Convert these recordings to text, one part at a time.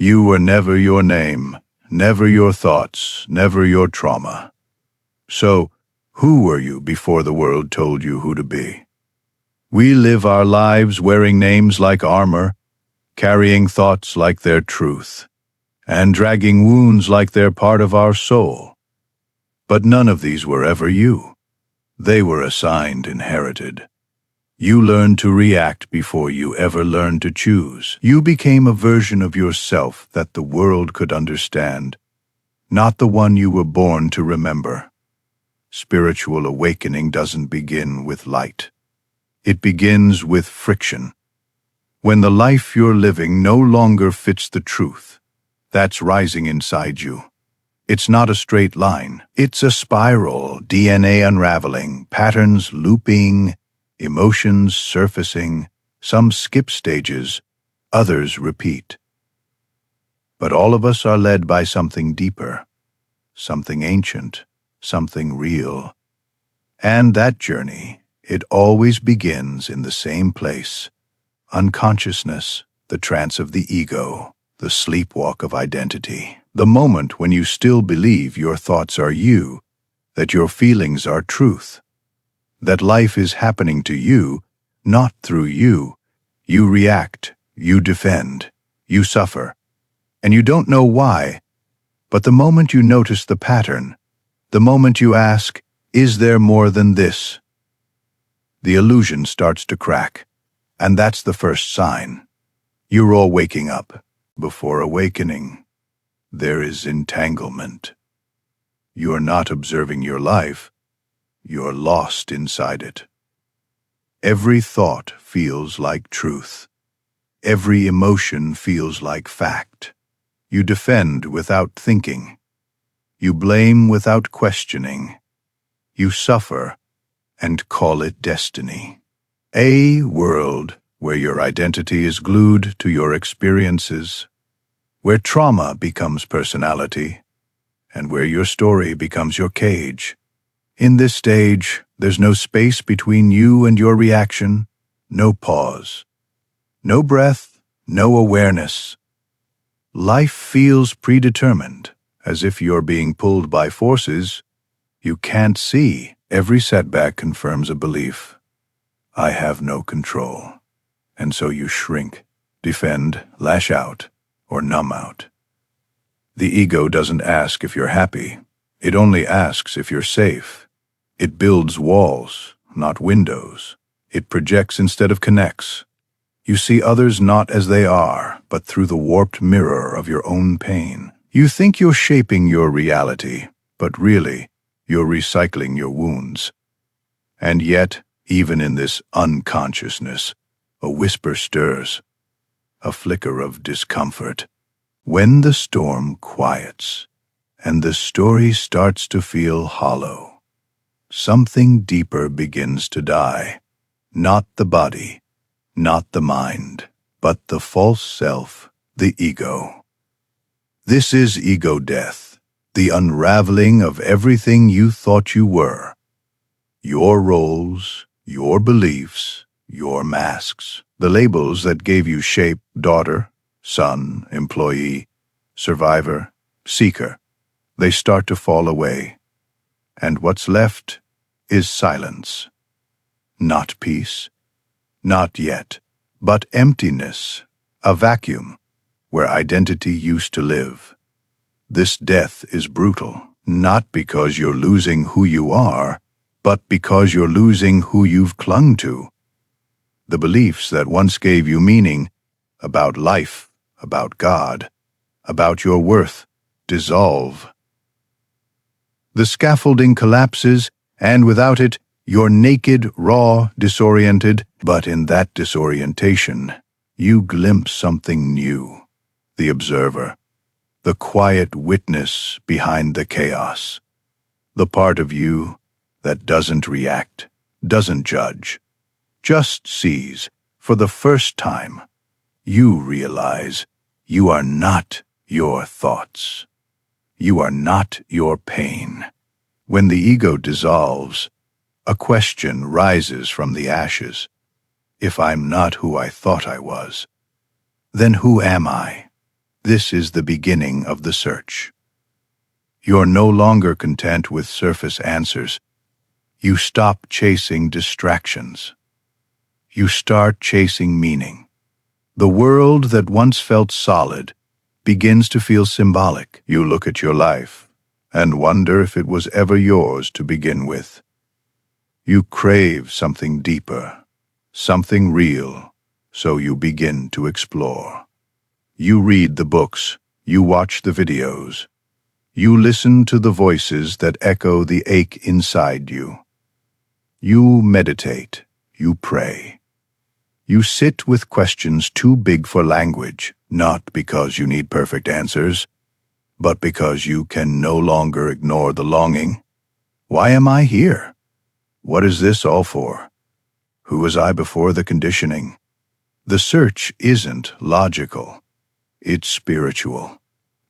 You were never your name, never your thoughts, never your trauma. So, who were you before the world told you who to be? We live our lives wearing names like armor, carrying thoughts like their truth, and dragging wounds like they're part of our soul. But none of these were ever you. They were assigned, inherited. You learned to react before you ever learned to choose. You became a version of yourself that the world could understand, not the one you were born to remember. Spiritual awakening doesn't begin with light. It begins with friction. When the life you're living no longer fits the truth that's rising inside you. It's not a straight line. It's a spiral, DNA unraveling, patterns looping, emotions surfacing. Some skip stages, others repeat. But all of us are led by something deeper, something ancient, something real. And that journey, it always begins in the same place. Unconsciousness, the trance of the ego, the sleepwalk of identity. The moment when you still believe your thoughts are you, that your feelings are truth, that life is happening to you, not through you. You react, you defend, you suffer, and you don't know why. But the moment you notice the pattern, the moment you ask, is there more than this? The illusion starts to crack, and that's the first sign. You're all waking up. Before awakening, there is entanglement. You're not observing your life, you're lost inside it. Every thought feels like truth. Every emotion feels like fact. You defend without thinking. You blame without questioning. You suffer and call it destiny. A world where your identity is glued to your experiences, where trauma becomes personality, and where your story becomes your cage. In this stage, there's no space between you and your reaction, no pause, no breath, no awareness. Life feels predetermined, as if you're being pulled by forces you can't see. Every setback confirms a belief. I have no control. And so you shrink, defend, lash out, or numb out. The ego doesn't ask if you're happy. It only asks if you're safe. It builds walls, not windows. It projects instead of connects. You see others not as they are, but through the warped mirror of your own pain. You think you're shaping your reality, but really, you're recycling your wounds. And yet, even in this unconsciousness, a whisper stirs, a flicker of discomfort. When the storm quiets, and the story starts to feel hollow, something deeper begins to die. Not the body, not the mind, but the false self, the ego. This is ego death, the unraveling of everything you thought you were. Your roles, your beliefs, your masks, the labels that gave you shape: daughter, son, employee, survivor, seeker. They start to fall away. And what's left is silence. Not peace, not yet, but emptiness, a vacuum where identity used to live. This death is brutal, not because you're losing who you are, but because you're losing who you've clung to. The beliefs that once gave you meaning about life, about God, about your worth, dissolve. The scaffolding collapses, and without it, you're naked, raw, disoriented. But in that disorientation, you glimpse something new. The observer, the quiet witness behind the chaos. The part of you that doesn't react, doesn't judge, just sees. For the first time, you realize you are not your thoughts. You are not your pain. When the ego dissolves, a question rises from the ashes. If I'm not who I thought I was, then who am I? This is the beginning of the search. You're no longer content with surface answers. You stop chasing distractions. You start chasing meaning. The world that once felt solid begins to feel symbolic. You look at your life and wonder if it was ever yours to begin with. You crave something deeper, something real, so you begin to explore. You read the books, you watch the videos, you listen to the voices that echo the ache inside you. You meditate, you pray. You sit with questions too big for language, not because you need perfect answers, but because you can no longer ignore the longing. Why am I here? What is this all for? Who was I before the conditioning? The search isn't logical. It's spiritual.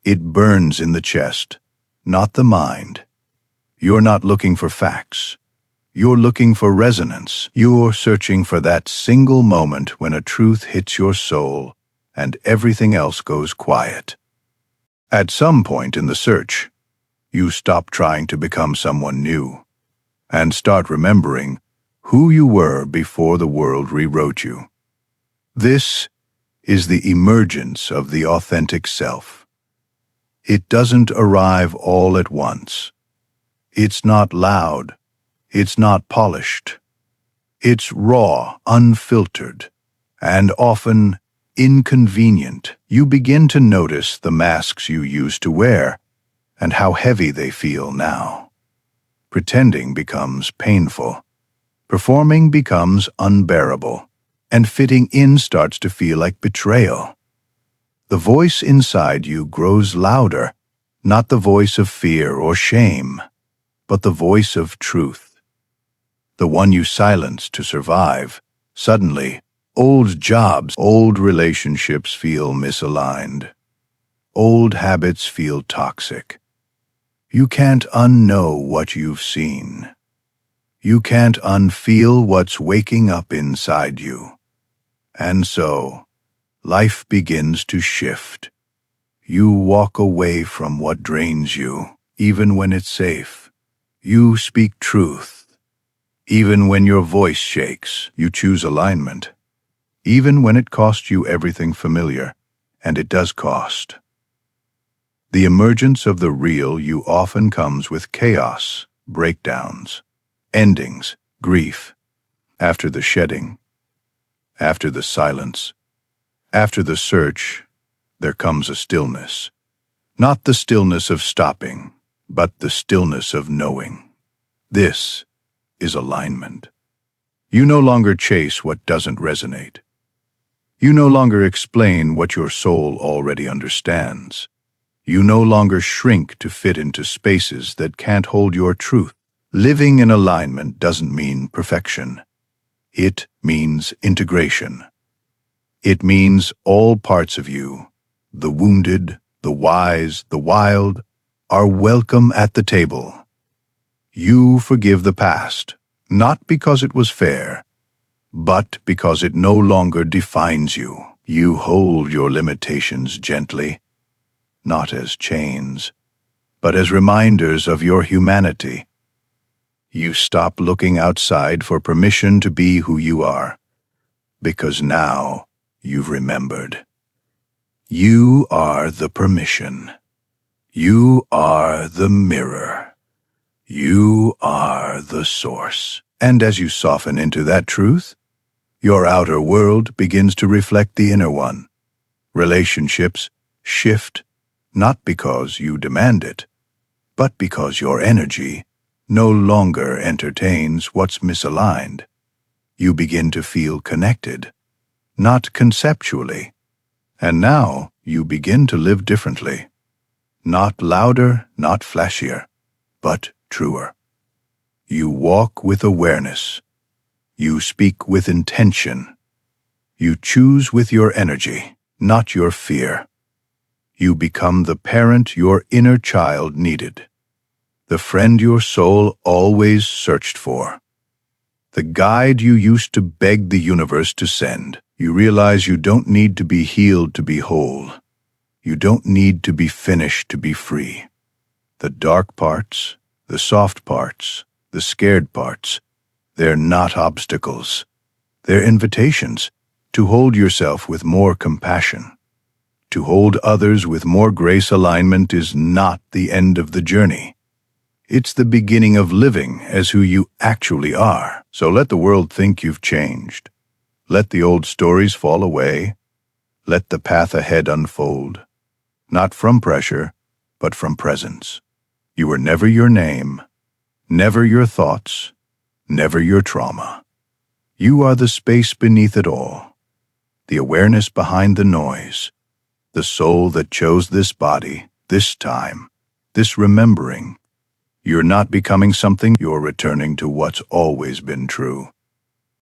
It burns in the chest, not the mind. You're not looking for facts. You're looking for resonance. You're searching for that single moment when a truth hits your soul and everything else goes quiet. At some point in the search, you stop trying to become someone new and start remembering who you were before the world rewrote you. This is the emergence of the authentic self. It doesn't arrive all at once. It's not loud. It's not polished. It's raw, unfiltered, and often inconvenient. You begin to notice the masks you used to wear and how heavy they feel now. Pretending becomes painful. Performing becomes unbearable. And fitting in starts to feel like betrayal. The voice inside you grows louder, not the voice of fear or shame, but the voice of truth. The one you silence to survive. Suddenly, old jobs, old relationships feel misaligned. Old habits feel toxic. You can't unknow what you've seen. You can't unfeel what's waking up inside you. And so, life begins to shift. You walk away from what drains you, even when it's safe. You speak truth. Even when your voice shakes, you choose alignment. Even when it costs you everything familiar, and it does cost. The emergence of the real you often comes with chaos, breakdowns, endings, grief. After the shedding, after the silence, after the search, there comes a stillness. Not the stillness of stopping, but the stillness of knowing. This is alignment. You no longer chase what doesn't resonate. You no longer explain what your soul already understands. You no longer shrink to fit into spaces that can't hold your truth. Living in alignment doesn't mean perfection. It means integration. It means all parts of you, the wounded, the wise, the wild, are welcome at the table. You forgive the past, not because it was fair, but because it no longer defines you. You hold your limitations gently, not as chains, but as reminders of your humanity. You stop looking outside for permission to be who you are, because now you've remembered. You are the permission. You are the mirror. You are the source. And as you soften into that truth, your outer world begins to reflect the inner one. Relationships shift, not because you demand it, but because your energy no longer entertains what's misaligned. You begin to feel connected, not conceptually. And now you begin to live differently. Not louder, not flashier, but truer. You walk with awareness. You speak with intention. You choose with your energy, not your fear. You become the parent your inner child needed, the friend your soul always searched for, the guide you used to beg the universe to send. You realize you don't need to be healed to be whole. You don't need to be finished to be free. The dark parts, the soft parts, the scared parts, they're not obstacles. They're invitations to hold yourself with more compassion. To hold others with more grace. Alignment is not the end of the journey. It's the beginning of living as who you actually are. So let the world think you've changed. Let the old stories fall away. Let the path ahead unfold. Not from pressure, but from presence. You were never your name, never your thoughts, never your trauma. You are the space beneath it all, the awareness behind the noise, the soul that chose this body, this time, this remembering. You're not becoming something, you're returning to what's always been true.